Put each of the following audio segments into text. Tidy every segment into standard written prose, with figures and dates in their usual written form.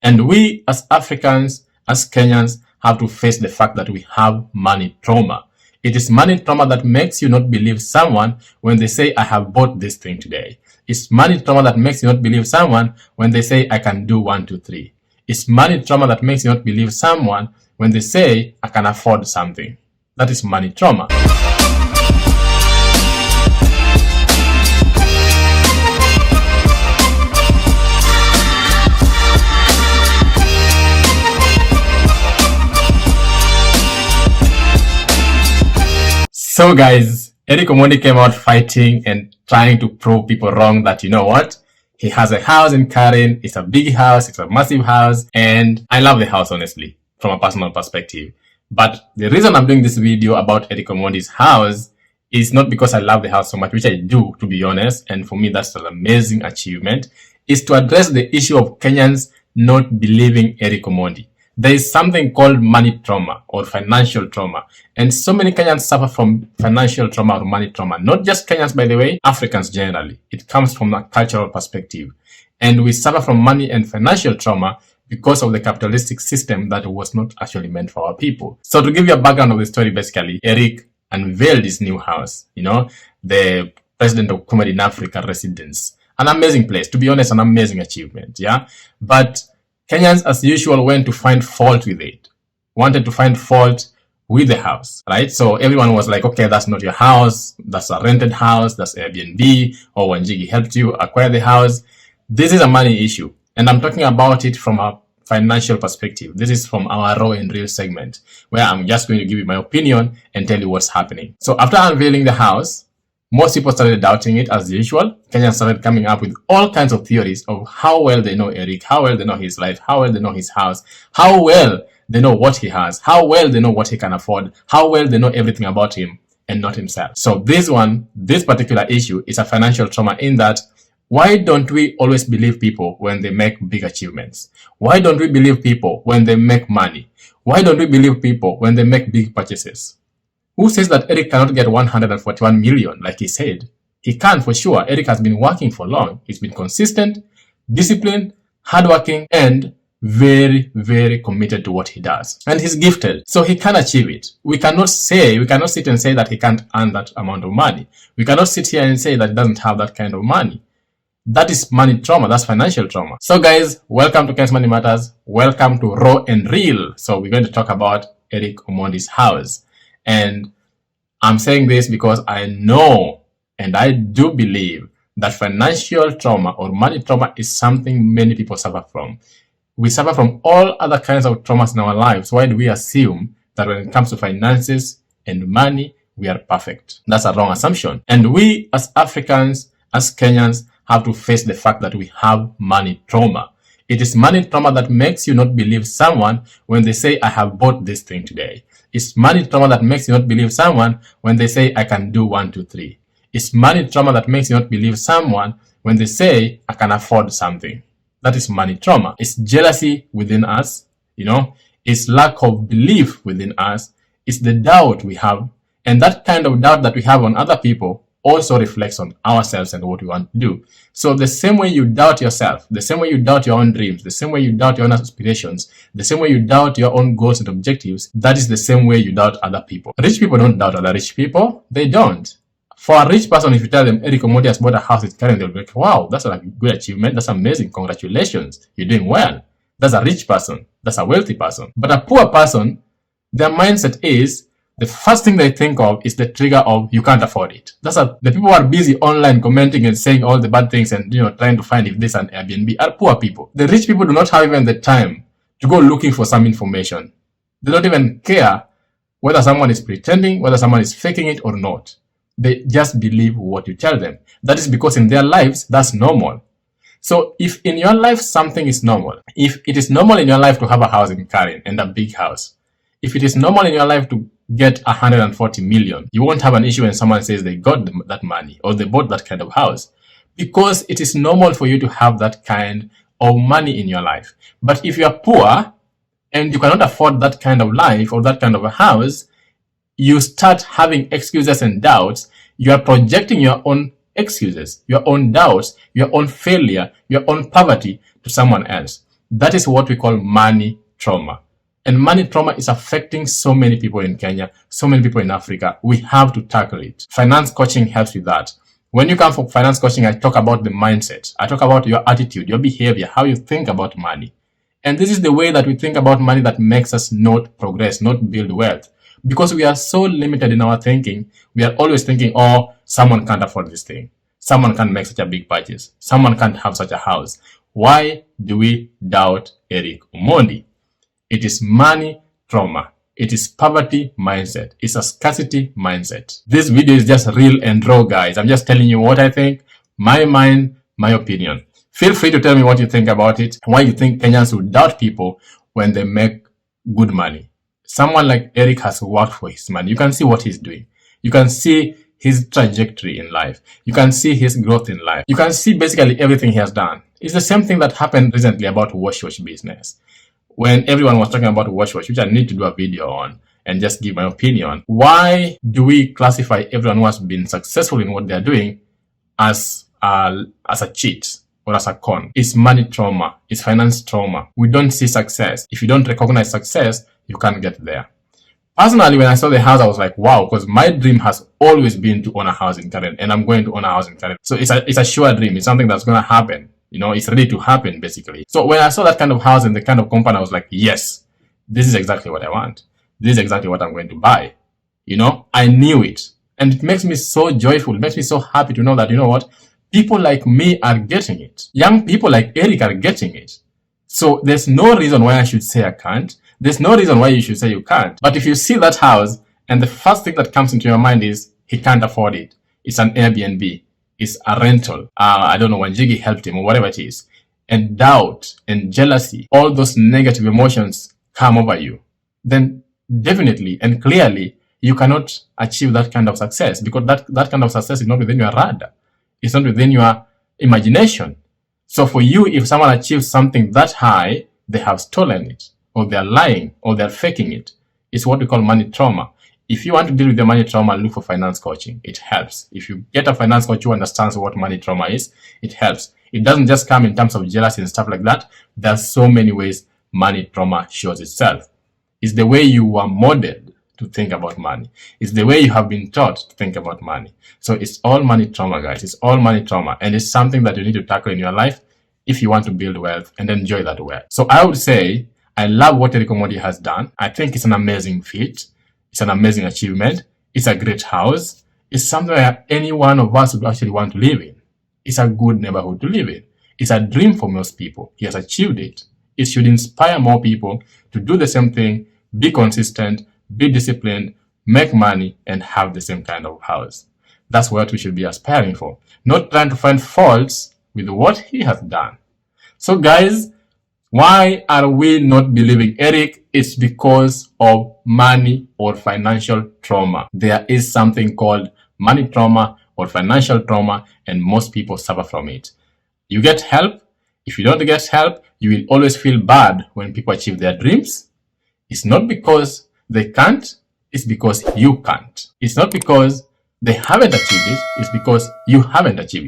And we as Africans, as Kenyans, have to face the fact that we have money trauma. It is money trauma that makes you not believe someone when they say, I have bought this thing today. It's money trauma that makes you not believe someone when they say, I can do 1, 2, 3. It's money trauma that makes you not believe someone when they say, I can afford something. That is money trauma. So guys, Omondi came out fighting and trying to prove people wrong that, you know what? He has a house in Karen. It's a big house. It's a massive house. And I love the house, honestly, from a personal perspective. But the reason I'm doing this video about Omondi's house is not because I love the house so much, which I do, to be honest. And for me, that's an amazing achievement. Is to address the issue of Kenyans not believing Omondi. There is something called money trauma or financial trauma. And so many Kenyans suffer from financial trauma or money trauma. Not just Kenyans, by the way, Africans generally. It comes from a cultural perspective. And we suffer from money and financial trauma because of the capitalistic system that was not actually meant for our people. So to give you a background of the story, basically, Eric unveiled his new house, the president of Comedy in Africa residence. An amazing place. To be honest, an amazing achievement, yeah? But Kenyans, as usual, went to find fault with it. Wanted to find fault with the house, right? So everyone was like, okay, that's not your house. That's a rented house. That's Airbnb. Or Wanjigi helped you acquire the house. This is a money issue. And I'm talking about it from a financial perspective. This is from our raw and real segment, where I'm just going to give you my opinion and tell you what's happening. So after unveiling the house, most people started doubting it as usual. Kenyans started coming up with all kinds of theories of how well they know Eric, how well they know his life, how well they know his house, how well they know what he has, how well they know what he can afford, how well they know everything about him and not himself. So this particular issue is a financial trauma in that why don't we always believe people when they make big achievements? Why don't we believe people when they make money? Why don't we believe people when they make big purchases? Who says that Eric cannot get 141 million like he said? He can for sure. Eric has been working for long. He's been consistent, disciplined, hardworking, and very, very committed to what he does. And he's gifted, so he can achieve it. We cannot sit and say that he can't earn that amount of money. We cannot sit here and say that he doesn't have that kind of money. That is money trauma. That's financial trauma. So guys, welcome to Kshs Money Matters. Welcome to Raw and Real. So we're going to talk about Eric Omondi's house. And I'm saying this because I know and I do believe that financial trauma or money trauma is something many people suffer from. We suffer from all other kinds of traumas in our lives. Why do we assume that when it comes to finances and money, we are perfect? That's a wrong assumption. And we as Africans, as Kenyans, have to face the fact that we have money trauma. It is money trauma that makes you not believe someone when they say, I have bought this thing today. It's money trauma that makes you not believe someone when they say, I can do 1, 2, 3. It's money trauma that makes you not believe someone when they say, I can afford something. That is money trauma. It's jealousy within us, It's lack of belief within us. It's the doubt we have. And that kind of doubt that we have on other people also reflects on ourselves and what we want to do. So the same way you doubt yourself, the same way you doubt your own dreams, the same way you doubt your own aspirations, the same way you doubt your own goals and objectives, that is the same way you doubt other people. Rich people don't doubt other rich people. They don't. For a rich person, if you tell them Eric Omondi has bought a house in Karen, they'll be like, wow, that's a good achievement. That's amazing. Congratulations. You're doing well. That's a rich person. That's a wealthy person. But a poor person, their mindset is, the first thing they think of is the trigger of you can't afford it. The people who are busy online commenting and saying all the bad things and trying to find if this is an Airbnb are poor people. The rich people do not have even the time to go looking for some information. They don't even care whether someone is pretending, whether someone is faking it or not. They just believe what you tell them. That is because in their lives, that's normal. So if in your life something is normal, if it is normal in your life to have a house in Karen and a big house, if it is normal in your life to get 140 million, you won't have an issue when someone says they got that money or they bought that kind of house, because it is normal for you to have that kind of money in your life. But if you are poor and you cannot afford that kind of life or that kind of a house, you start having excuses and doubts. You are projecting your own excuses, your own doubts, your own failure, your own poverty to someone else. That is what we call money trauma. And money trauma is affecting so many people in Kenya, so many people in Africa. We have to tackle it. Finance coaching helps with that. When you come for finance coaching, I talk about the mindset. I talk about your attitude, your behavior, how you think about money. And this is the way that we think about money that makes us not progress, not build wealth. Because we are so limited in our thinking, we are always thinking, oh, someone can't afford this thing. Someone can't make such a big purchase. Someone can't have such a house. Why do we doubt Eric Omondi? It is money trauma. It is poverty mindset. It's a scarcity mindset. This video is just real and raw, guys. I'm just telling you what I think, my mind, my opinion. Feel free to tell me what you think about it, why you think Kenyans would doubt people when they make good money. Someone like Eric has worked for his money. You can see what he's doing. You can see his trajectory in life. You can see his growth in life. You can see basically everything he has done. It's the same thing that happened recently about wash business. When everyone was talking about wash, which I need to do a video on and just give my opinion. Why do we classify everyone who has been successful in what they're doing as a cheat or as a con? It's money trauma. It's finance trauma. We don't see success. If you don't recognize success, you can't get there. Personally, when I saw the house, I was like, wow, because my dream has always been to own a house in Karen, and I'm going to own a house in Karen. So it's a sure dream. It's something that's going to happen. You know, it's ready to happen, basically. So when I saw that kind of house and the kind of company, I was like, yes, this is exactly what I want. This is exactly what I'm going to buy. You know, I knew it. And it makes me so joyful. It makes me so happy to know that, you know what, people like me are getting it. Young people like Eric are getting it. So there's no reason why I should say I can't. There's no reason why you should say you can't. But if you see that house and the first thing that comes into your mind is he can't afford it. It's an Airbnb. It's a rental. I don't know, when Jiggy helped him or whatever it is. And doubt and jealousy, all those negative emotions come over you. Then definitely and clearly, you cannot achieve that kind of success, because that kind of success is not within your radar. It's not within your imagination. So for you, if someone achieves something that high, they have stolen it, or they're lying, or they're faking it. It's what we call money trauma. If you want to deal with the money trauma, look for finance coaching. It helps. If you get a finance coach who understands what money trauma is, it helps. It doesn't just come in terms of jealousy and stuff like that. There's so many ways money trauma shows itself. It's the way you were modeled to think about money. It's the way you have been taught to think about money. So it's all money trauma, guys. It's all money trauma. And it's something that you need to tackle in your life if you want to build wealth and enjoy that wealth. So I would say, I love what Eric Omondi has done. I think it's an amazing feat. It's an amazing achievement. It's a great house. It's something that any one of us would actually want to live in. It's a good neighborhood to live in. It's a dream for most people. He has achieved it. It should inspire more people to do the same thing, be consistent, be disciplined, make money, and have the same kind of house. That's what we should be aspiring for, not trying to find faults with what he has done. So guys, why are we not believing Eric? It's because of money or financial trauma. There is something called money trauma or financial trauma, and most people suffer from it. You get help. If you don't get help, you will always feel bad when people achieve their dreams. It's not because they can't, it's because you can't. It's not because they haven't achieved it, it's because you haven't achieved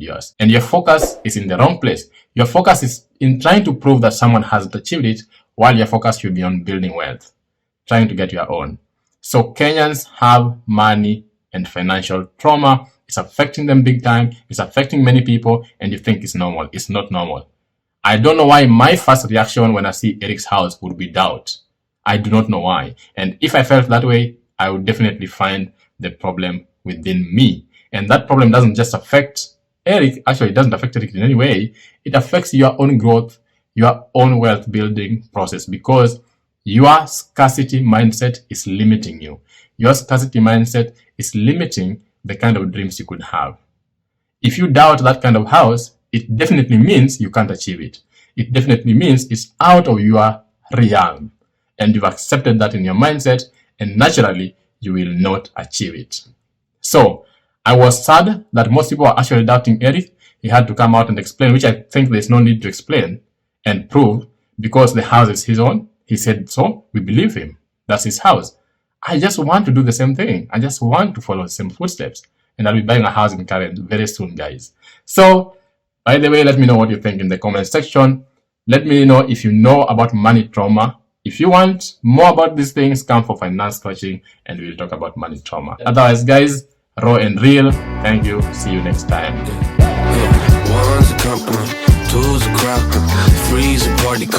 yours. And your focus is in the wrong place. Your focus is in trying to prove that someone hasn't achieved it, while your focus should be on building wealth, trying to get your own. So Kenyans have money and financial trauma. It's affecting them big time. It's affecting many people, and you think it's normal. It's not normal. I don't know why my first reaction when I see Eric's house would be doubt. I do not know why. And if I felt that way, I would definitely find the problem within me. And that problem doesn't just affect Eric. Actually, it doesn't affect Eric in any way. It affects your own growth, your own wealth building process, because your scarcity mindset is limiting you. Your scarcity mindset is limiting the kind of dreams you could have. If you doubt that kind of house, it definitely means you can't achieve it. It definitely means it's out of your realm. And you've accepted that in your mindset, and naturally, you will not achieve it. So, I was sad that most people are actually doubting Eric. He had to come out and explain, which I think there's no need to explain and prove, because the house is his own. He said so. We believe him. That's his house. I just want to do the same thing. I just want to follow the same footsteps. And I'll be buying a house in Karen very soon, guys. So, by the way, let me know what you think in the comment section. Let me know if you know about money trauma. If you want more about these things, come for finance coaching and we'll talk about money trauma. Otherwise, guys, raw and real. Thank you. See you next time. One's a company, two's a crowd, three's a party.